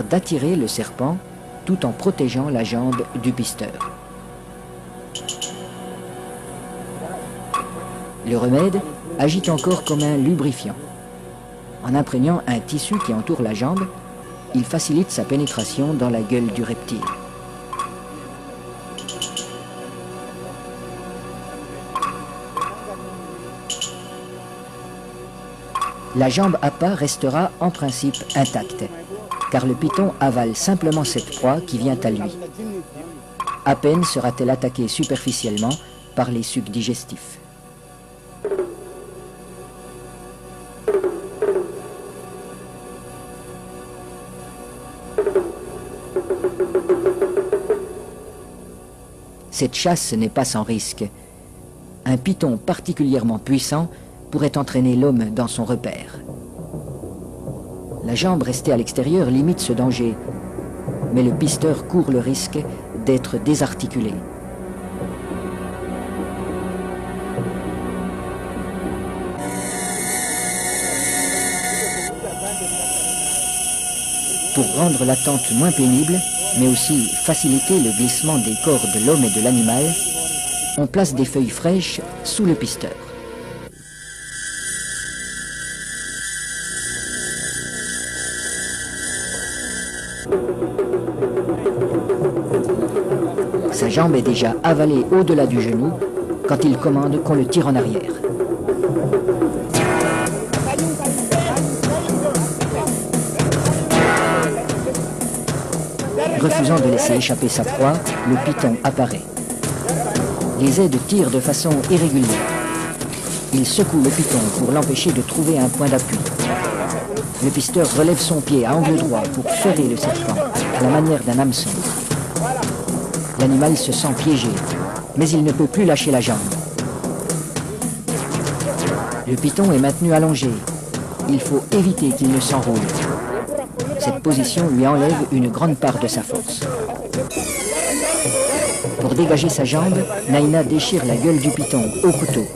d'attirer le serpent tout en protégeant la jambe du pisteur. Le remède agit encore comme un lubrifiant. En imprégnant un tissu qui entoure la jambe, il facilite sa pénétration dans la gueule du reptile. La jambe à pas restera en principe intacte, car le python avale simplement cette proie qui vient à lui. À peine sera-t-elle attaquée superficiellement par les sucs digestifs. Cette chasse n'est pas sans risque. Un python particulièrement puissant pourrait entraîner l'homme dans son repère. La jambe restée à l'extérieur limite ce danger, mais le pisteur court le risque d'être désarticulé. Pour rendre l'attente moins pénible, mais aussi faciliter le glissement des corps de l'homme et de l'animal, on place des feuilles fraîches sous le pisteur. Sa jambe est déjà avalée au-delà du genou quand il commande qu'on le tire en arrière. Refusant de laisser échapper sa proie, le python apparaît. Les aides tirent de façon irrégulière. Il secoue le python pour l'empêcher de trouver un point d'appui. Le pisteur relève son pied à angle droit pour ferrer le serpent, à la manière d'un hameçon. L'animal se sent piégé, mais il ne peut plus lâcher la jambe. Le python est maintenu allongé. Il faut éviter qu'il ne s'enroule. Cette position lui enlève une grande part de sa force. Pour dégager sa jambe, Naina déchire la gueule du python au couteau.